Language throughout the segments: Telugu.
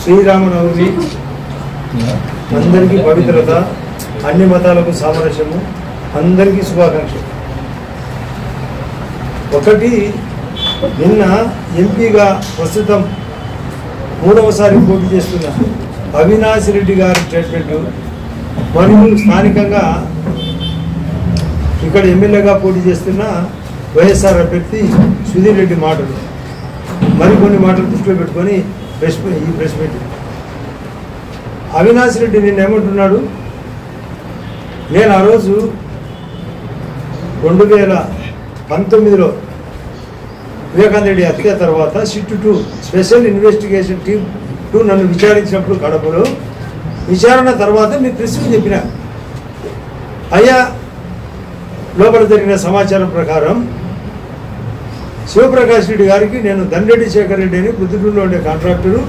శ్రీరామనవమి అందరికీ పవిత్రత, అన్ని మతాలకు సామరస్యము, అందరికీ శుభాకాంక్షలు. ఒకటి, నిన్న ఎంపీగా ప్రస్తుతం 3వసారి పోటీ చేస్తున్న అవినాష్ రెడ్డి గారి స్టేట్మెంటు మరియు స్థానికంగా ఇక్కడ ఎమ్మెల్యేగా పోటీ చేస్తున్న వైఎస్ఆర్ అభ్యర్థి సుధీర్ రెడ్డి మాటలు, మరికొన్ని మాటలు దృష్టిలో పెట్టుకొని ఈ ప్రెస్ మీట్. అవినాష్ రెడ్డి నిన్న ఏమంటున్నాడు, నేను ఆ రోజు 2019లో వివేకానంద రెడ్డి హత్య తర్వాత సిట్ 2 స్పెషల్ ఇన్వెస్టిగేషన్ టీమ్ 2 నన్ను విచారించినప్పుడు కడపలో విచారణ తర్వాత మీ ప్రెస్కు చెప్పిన, అయ్యా లోపల జరిగిన సమాచారం ప్రకారం శివప్రకాష్ రెడ్డి గారికి నేను దండెడ్డి శేఖర్ రెడ్డి అని కుదుటూరులో ఉండే కాంట్రాక్టరు,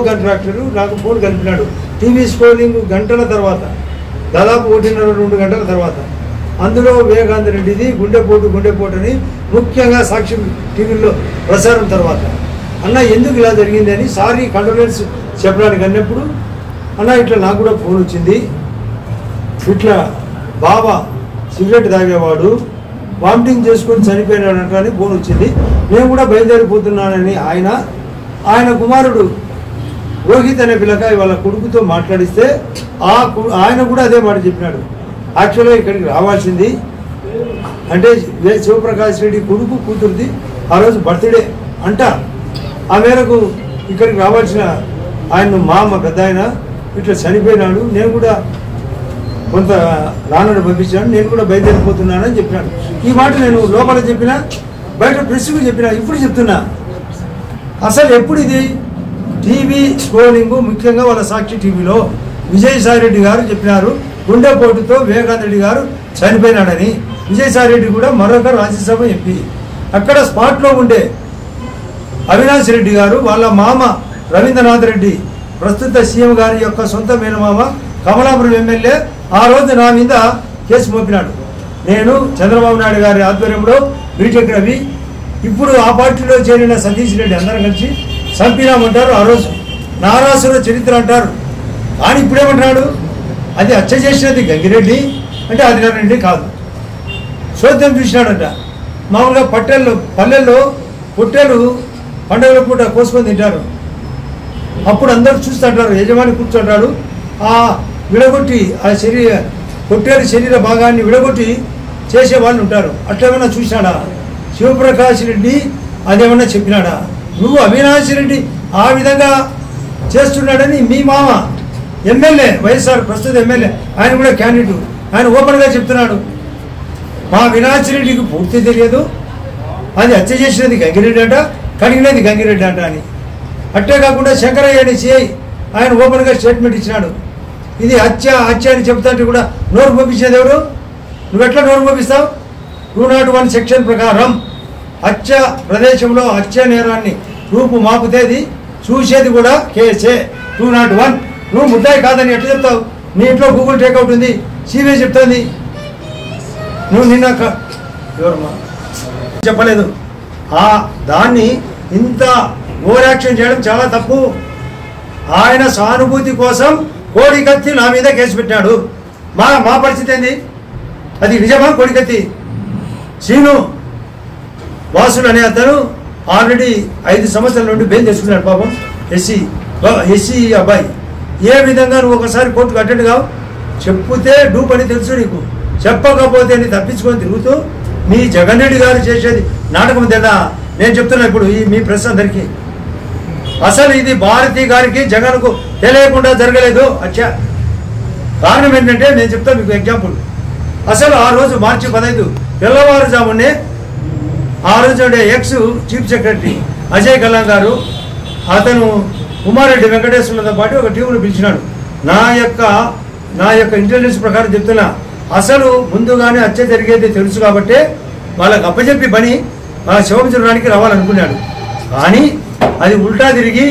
కాంట్రాక్టరు నాకు ఫోన్ కలిపినాడు. టీవీ స్క్రోలింగ్ గంటల తర్వాత, దాదాపు 1.5-2 గంటల తర్వాత, అందులో వివేకానంద రెడ్డిది గుండెపోటు అని ముఖ్యంగా సాక్షి టీవీలో ప్రసారం తర్వాత, అన్న ఎందుకు ఇలా జరిగింది అని సారీ కండోలెన్స్ చెప్పడానికి అన్నప్పుడు, అన్న ఇట్లా నాకు కూడా ఫోన్ వచ్చింది, ఇట్లా బాబా సిగరెట్ తాగేవాడు వామిటింగ్ చేసుకొని చనిపోయినాడంట అని ఫోన్ వచ్చింది, నేను కూడా బయలుదేరిపోతున్నానని ఆయన కుమారుడు రోహిత్ అనే పిల్లకాయ వాళ్ళ కొడుకుతో మాట్లాడిస్తే ఆయన కూడా అదే మాట చెప్పినాడు. యాక్చువల్గా ఇక్కడికి రావాల్సింది అంటే శివప్రకాష్ రెడ్డి కొడుకు కూతురుది ఆ రోజు బర్త్డే అంట, ఆ మేరకు ఇక్కడికి రావాల్సిన ఆయన మామ పెద్ద ఆయన ఇట్లా చనిపోయినాడు, నేను కూడా కొంత నాన్నను పంపించాను, నేను కూడా బయలుదేరిపోతున్నానని చెప్పినాడు. ఈ మాట నేను లోపల చెప్పినా, బయట ప్రెస్కు చెప్పినా, ఇప్పుడు చెప్తున్నా. అసలు ఎప్పుడు ఇది టీవీ స్క్రోలింగ్, ముఖ్యంగా వాళ్ళ సాక్షి టీవీలో విజయసాయి రెడ్డి గారు చెప్పినారు గుండెపోటుతో వివేకానంద రెడ్డి గారు చనిపోయినాడని. విజయసాయి రెడ్డి కూడా మరొక రాజ్యసభ ఎంపీ. అక్కడ స్పాట్లో ఉండే అవినాష్ రెడ్డి గారు వాళ్ళ మామ రవీంద్రనాథ్ రెడ్డి ప్రస్తుత సీఎం గారి యొక్క సొంత మేనమామ కమలాపురం ఎమ్మెల్యే ఆ రోజు నా మీద కేసు మోపినాడు. నేను చంద్రబాబు నాయుడు గారి ఆధ్వర్యంలో బీటెక్ రవి, ఇప్పుడు ఆ పార్టీలో చేరిన సతీష్ రెడ్డి అందరం కలిసి చంపినామంటారు. ఆ రోజు నారాసుర చరిత్ర అంటారు. కానీ ఇప్పుడేమంటున్నాడు, అది హత్య చేసినది గంగిరెడ్డి అంటే ఆదినారెడ్డి కాదు, చోద్యం చూసినాడంట. మామూలుగా పల్లెల్లో పొట్టేలు పండుగల పూట కోసుకొని తింటారు, అప్పుడు అందరూ చూస్తుంటారు, యజమాని కూర్చుంటాడు, ఆ విడగొట్టి ఆ పొట్టేలు శరీర భాగాన్ని విడగొట్టి చేసే వాళ్ళు ఉంటారు. అట్లేమన్నా చూసినాడా శివప్రకాష్ రెడ్డి? అదేమన్నా చెప్పినాడా? నువ్వు అవినాష్ రెడ్డి ఆ విధంగా చేస్తున్నాడని మీ మామ ఎమ్మెల్యే, వైఎస్ఆర్ ప్రస్తుత ఎమ్మెల్యే, ఆయన కూడా క్యాండిడేట్, ఆయన ఓపెన్గా చెప్తున్నాడు, మా అవినాష్ రెడ్డికి పూర్తి తెలియదు, అది హత్య చేసినది గంగిరెడ్డి అంట, కడిగినది గంగిరెడ్డి అంట అని. అట్టే కాకుండా శంకరయ్య సిఐ ఆయన ఓపెన్గా స్టేట్మెంట్ ఇచ్చినాడు, ఇది హత్య అని చెప్తాంటే కూడా నోరు పంపించేది ఎవరు? నువ్వు ఎట్లా నోరు పంపిస్తావు? 201 సెక్షన్ ప్రకారం హత్య ప్రదేశంలో హత్య నేరాన్ని రూపు మాపుతేది చూసేది కూడా కేసే 201. నువ్వు ముద్దాయి కాదని ఎట్లా చెప్తావు? నీ ఇంట్లో గూగుల్ టేక్అవుట్ ఉంది, సిబిఐ చెప్తుంది. నువ్వు నిన్న ఎవరమ్మా చెప్పలేదు, దాన్ని ఇంత ఓవర్ యాక్షన్ చేయడం చాలా తప్పు. ఆయన సానుభూతి కోసం కోడికత్తి నా మీద కేసు పెట్టాడు. మా పరిస్థితి ఏంది? అది నిజమా? కోడికత్తి శ్రీను వాసులు అనే అతను ఆల్రెడీ 5 సంవత్సరాల నుండి బెయిల్ తెచ్చుకున్నాడు. పాపం ఎస్సీ అబ్బాయి. ఏ విధంగా నువ్వు ఒకసారి కోర్టుకు అటెండ్ కావు? చెప్తే డూప్ అని తెలుసు నీకు, చెప్పకపోతే నీ తప్పించుకొని తిరుగుతూ మీ జగన్ రెడ్డి గారు చేసేది నాటకం తెలా. నేను చెప్తున్నా ఇప్పుడు మీ ప్రెస్ అందరికీ, అసలు ఇది భారతి గారికి జగన్కు తెలియకుండా జరగలేదు హత్య. కారణం ఏంటంటే నేను చెప్తాను మీకు ఎగ్జాంపుల్. అసలు ఆ రోజు మార్చి 15 తెల్లవారుజామునే ఆ రోజు ఉండే ex chief secretary Ajay Kallam గారు అతను ఉమారెడ్డి వెంకటేశ్వర్లతో పాటు ఒక టీమును పిలిచినాడు. నా యొక్క ఇంటెలిజెన్స్ ప్రకారం చెప్తున్నా, అసలు ముందుగానే హత్య జరిగేది తెలుసు కాబట్టి వాళ్ళకి అప్పచెప్పి పని శవం చూడడానికి రావాలనుకున్నాడు. కానీ అది ఉల్టా తిరిగి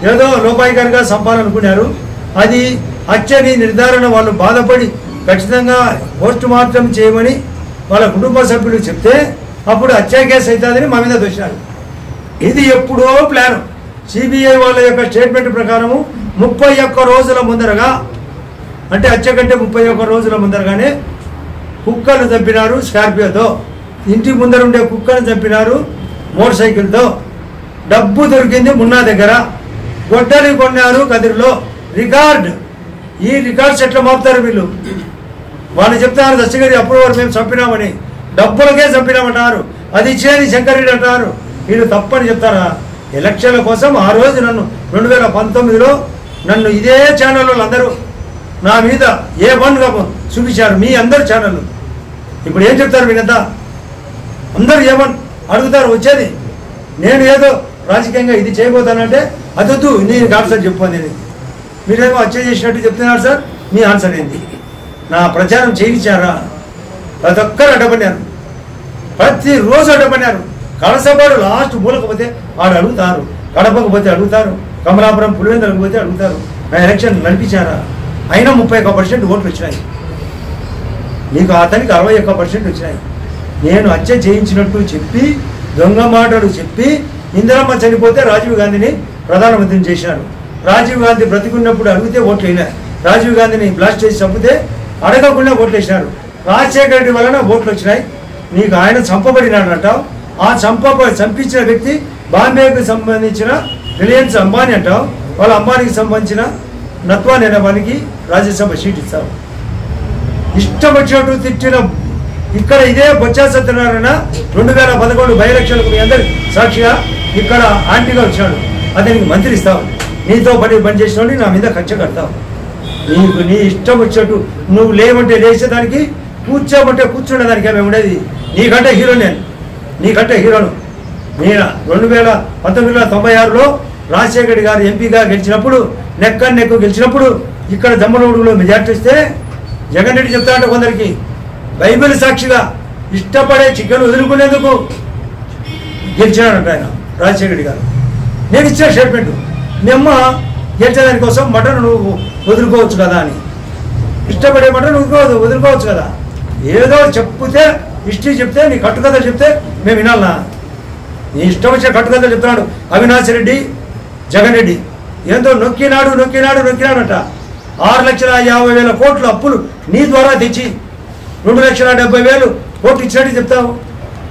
ఏదో లోపాయికారిగా చంపాలనుకున్నారు. అది హత్యని నిర్ధారణ వాళ్ళు బాధపడి ఖచ్చితంగా పోస్ట్ మార్టం చేయమని వాళ్ళ కుటుంబ సభ్యులు చెప్తే అప్పుడు హత్య కేసు అవుతుందని మా మీద దోషారు. ఇది ఎప్పుడో ప్లాన్. సిబిఐ వాళ్ళ యొక్క స్టేట్మెంట్ ప్రకారము 31 రోజుల ముందరగా, అంటే అచ్చకంటే 31 రోజుల ముందరగానే కుక్కను చంపినారు స్కార్పియోతో. ఇంటి ముందర ఉండే కుక్కను చంపినారు మోటార్ సైకిల్తో. డబ్బు దొరికింది మున్నా దగ్గర. గొడ్డలి కొన్నారు కదిరిలో. రికార్డ్. ఈ రికార్డ్స్ ఎట్లా మాపుతారు వీళ్ళు? వాళ్ళు చెప్తున్నారు దశగిరి అప్పుడు మేము చంపినామని, డబ్బులకే చంపినామంటారు. అది ఇచ్చేది శంకరెడ్డి అంటారు. వీళ్ళు తప్పని చెప్తారా? ఎలక్షన్ల కోసం ఆ రోజు నన్ను 2019లో నన్ను ఇదే ఛానల్లో అందరూ నా మీద A1గా చూపించారు, మీ అందరు ఛానళ్ళు. ఇప్పుడు ఏం చెప్తారు మీరంతా? అందరూ A1 అడుగుతారు వచ్చేది. నేను ఏదో రాజకీయంగా ఇది చేయబోతానంటే అదొద్దు, నేను ఆన్సర్ చెప్పు అనేది. మీరేమో అచ్చే చేసినట్టు చెప్తున్నారు సార్. మీ ఆన్సర్ ఏంటి? నా ప్రచారం చేయించారా? ప్రతి ఒక్కరు అడ్డపడినారు, ప్రతిరోజు అడ్డపడినారు. కడసపాడు లాస్ట్ మూలకపోతే వాడు అడుగుతారు, కడపకు పోతే అడుగుతారు, కమలాపురం పులివెందులకు పోతే అడుగుతారు. నా ఎలక్షన్ నడిపించారా? అయినా 31% ఓట్లు వచ్చినాయి. మీకు అతనికి 61% వచ్చినాయి. నేను హత్య చేయించినట్టు చెప్పి, దొంగ మాటలు చెప్పి, ఇందిరమ్మ చనిపోతే రాజీవ్ గాంధీని ప్రధానమంత్రిని చేశారు. రాజీవ్ గాంధీ బ్రతికున్నప్పుడు అడిగితే ఓట్లు అయినారు. రాజీవ్ గాంధీని బ్లాస్ట్ చేసి చంపితే అడగకుండా ఓట్లు వేసినారు. రాజశేఖర రెడ్డి వలన ఓట్లు వచ్చినాయి. నీకు ఆయన చంపబడినాడు అంటావు. ఆ చంపించిన వ్యక్తి బాంబేకి సంబంధించిన రిలయన్స్ అంబానీ అంటావు. వాళ్ళ అంబానీకి సంబంధించిన నత్వాని అనే వానికి రాజ్యసభ సీట్ ఇస్తావు. ఇష్టం వచ్చినట్టు తిట్టిన ఇక్కడ ఇదే బొత్స సత్యనారాయణ 2011 బై ఎలక్షన్లకు మీ అందరి సాక్షిగా ఇక్కడ ఆంటీగా వచ్చాడు. అతనికి మంత్రి ఇస్తావు. నీతో పని చేసిన నా మీద ఖర్చు కడతావు. నీకు నీ ఇష్టం వచ్చినట్టు నువ్వు లేవంటే లేచేదానికి, కూర్చోమంటే కూర్చునేదానికి ఏమి ఉండేది. నీకంటే హీరో నేను, నీకంటే హీరోను. నేను 1996లో రాజశేఖర్ గారు ఎంపీగా గెలిచినప్పుడు, నెక్కు గెలిచినప్పుడు ఇక్కడ జమ్మలమడుగులో మెజార్టీ ఇస్తే జగన్ రెడ్డి చెప్తా అంటే కొందరికి బైబిల్ సాక్షిగా ఇష్టపడే చికెన్ వదులుకునేందుకు గెలిచినాడంట ఆయన రాజశేఖర రెడ్డి గారు. నేను ఇచ్చిన స్టేట్మెంట్, మీ అమ్మ గెలిచేదానికోసం మటన్ నువ్వు వదులుకోవచ్చు కదా అని. ఇష్టపడే మటన్ వదులుకోవచ్చు కదా. ఏదో చెప్తే హిస్టరీ చెప్తే, నీ కట్టుకథలు చెప్తే మేము వినాలనా? నీ ఇష్టం వచ్చిన కట్టుకథలు చెప్తున్నాడు అవినాష్ రెడ్డి, జగన్ రెడ్డి. ఏందో నొక్కినాడంట. 6,50,000 కోట్ల అప్పులు నీ ద్వారా తెచ్చి 2,70,000 కోట్లు ఇచ్చినట్టు చెప్తావు.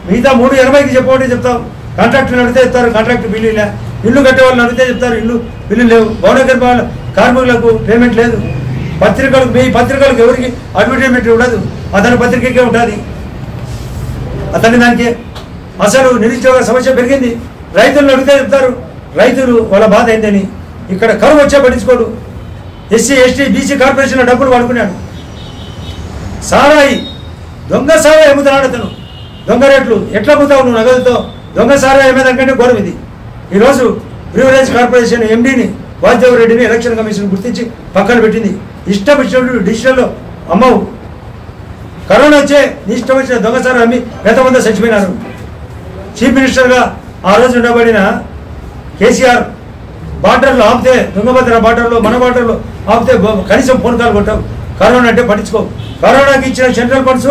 మిగతా 380కి చెప్పమంటే చెప్తావు. కాంట్రాక్టులు అడిగితే చెప్తారు కాంట్రాక్ట్ బిల్లు లే. ఇల్లు కట్టే వాళ్ళని అడిగితే చెప్తారు ఇల్లు బిల్లు లేవు. భవన నిర్మాణ కార్మికులకు పేమెంట్ లేదు. పత్రికలకు, మీ పత్రికలకు ఎవరికి అడ్వర్టైజ్మెంట్ ఉండదు, అతని పత్రికకే ఉంటుంది. అతని దానికి అసలు నిరుద్యోగ సమస్య పెరిగింది. రైతులను అడిగితే చెప్తారు రైతులు వాళ్ళ బాధ ఏంటని. ఇక్కడ కరువు వచ్చే పట్టించుకోడు. ఎస్సీ ఎస్టీ బీసీ కార్పొరేషన్లో డబ్బులు వాడుకున్నాడు. సారాయి, దొంగ సారాయి అమ్ముతున్నాడు అతను. దొంగ రేట్లు ఎట్లా అమ్ముతావు నువ్వు నగదుతో? దొంగ సారాయి అమ్మేదానికంటే ఘోరం ఇది. ఈరోజు బ్రూవరేజ్ కార్పొరేషన్ ఎండీని వాసుదేవ్ రెడ్డిని ఎలక్షన్ కమిషన్ గుర్తించి పక్కన పెట్టింది. ఇష్టం వచ్చినప్పుడు డిజిటల్లో అమ్మవు. కరోనా వచ్చే నీ ఇష్టం వచ్చిన దొంగ సారాయి అమ్మి ఎంతమంది చచ్చిపోయినారు. చీఫ్ మినిస్టర్గా ఆ రోజు ఉండబడిన కేసీఆర్ బార్డర్లో ఆపితే, తుంగభద్ర బార్డర్లో మన బార్డర్లో ఆపితే కనీసం ఫోన్ కాల్ కొట్టావు. కరోనా అంటే పట్టించుకో. కరోనాకి ఇచ్చిన సెంట్రల్ ఫండ్స్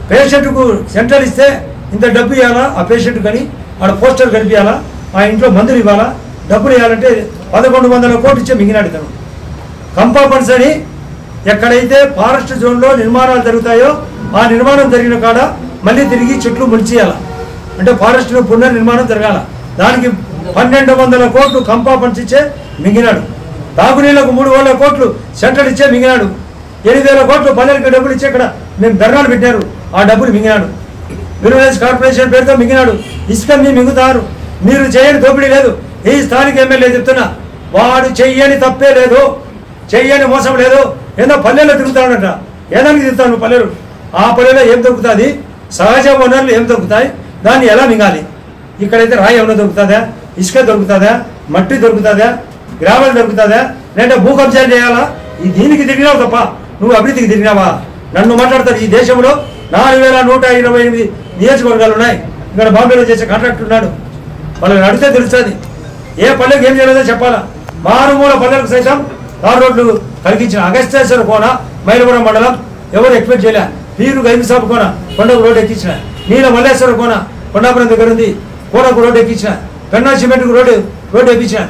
పేషెంట్కు సెంట్రల్ ఇస్తే ఇంత డబ్బు ఇవ్వాలా ఆ పేషెంట్ కానీ, ఆడ పోస్టర్ కనిపించాలా, ఆ ఇంట్లో మందులు ఇవ్వాలా, డబ్బులు ఇవ్వాలంటే 1100 కోట్లు ఇచ్చే మిగిలినాడు తను. కంపా ఫండ్స్ అని ఎక్కడైతే ఫారెస్ట్ జోన్లో నిర్మాణాలు జరుగుతాయో ఆ నిర్మాణం జరిగిన కాడ మళ్ళీ తిరిగి చెట్లు మొలిచేయాల, అంటే ఫారెస్ట్లో పునర్నిర్మాణం జరగాల. దానికి 1200 కోట్లు కంపా ఫండ్స్ ఇచ్చే మిగిలినాడు. తాగునీళ్లకు 3,000 కోట్లు సెంట్రల్ ఇచ్చే మిగిలినాడు. 7,000 కోట్లు పల్లెలకు డబ్బులు ఇచ్చే ఇక్కడ మేము ధర్నాలు పెట్టారు, ఆ డబ్బులు మిగిలినాడు. బ్రూవరేజ్ కార్పొరేషన్ పేరుతో మిగిలినాడు. ఇసుక మీ మిగుతారు. మీరు చేయని దోపిడీ లేదు. ఈ స్థానిక ఎమ్మెల్యే చెప్తున్నా, వాడు చెయ్యని తప్పే లేదు, చెయ్యని మోసం లేదు. ఏదో పల్లెల్లో తిరుగుతాడంట. ఏదానికి తిరుగుతాను పల్లెలు? ఆ పల్లెలో ఏం దొరుకుతుంది? సహజ వనరులు ఏం దొరుకుతాయి? దాన్ని ఎలా మింగాలి? ఇక్కడైతే రాయి ఏమైనా దొరుకుతుందా? ఇసుక దొరుకుతుందా? మట్టి దొరుకుతుందా? గ్రామాలు దొరుకుతుందా? లేదా భూ కబ్జాలు చేయాలా? ఈ దీనికి తిరిగినావు తప్ప నువ్వు అభివృద్ధికి తిరిగినావా? నన్ను మాట్లాడతారు. ఈ దేశంలో 4,128 నియోజకవర్గాలు ఉన్నాయి. ఇక్కడ బాంబేలో చేసే కాంట్రాక్టర్ ఉన్నాడు. వాళ్ళని అడిగితే తెలుస్తుంది ఏ పల్లెకి ఏం చేయలేదో చెప్పాలా. మారుమూల పల్లెలకు సైతం తారు రోడ్లు కలిగించిన అగస్త్యేశ్వర కోన మైలవరం మండలం ఎవరు ఎక్స్పెక్ట్ చేయలే. పీరు గైమిసాబు కోన కొండకు రోడ్డు ఎక్కించిన. నీల మల్లేశ్వర కోన కొండాపురం దగ్గర ఉంది, కోనకు రోడ్డు ఎక్కించిన. పెన్నా సిమెంట్కు రోడ్డు ఎక్కించిన.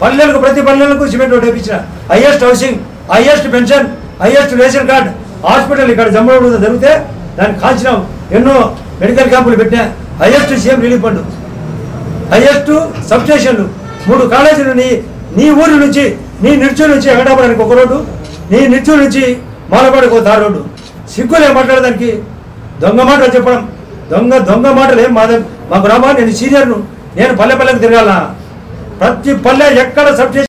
పల్లెలకు ప్రతి పల్లెలకు సిమెంట్ రోడ్ వేయించిన, highest housing, highest pension, highest ration card, hospital ఇక్కడ జమ్మూరు జరిగితే దాన్ని కాల్చినాం, ఎన్నో మెడికల్ క్యాంపులు పెట్టినా, highest CM relief fund, highest సబ్స్టేషన్లు, 3 కాలేజీలు నీ ఊరి నుంచి, నీ నిర్చూరు నుంచి వెంకటాపురానికి ఒక రోడ్డు, నీ నిర్చూరు నుంచి మాలపాడికి ఒక 6 రోడ్డు. సిగ్గులే మాట్లాడడానికి, దొంగ మాటలు చెప్పడం, దొంగ మాటలు ఏం మా గ్రామాన్ని, నేను సీనియర్ను, నేను పల్లె పల్లెకు తిరగాల, ప్రతి పల్లె ఎక్కడ సబ్స్టేషన్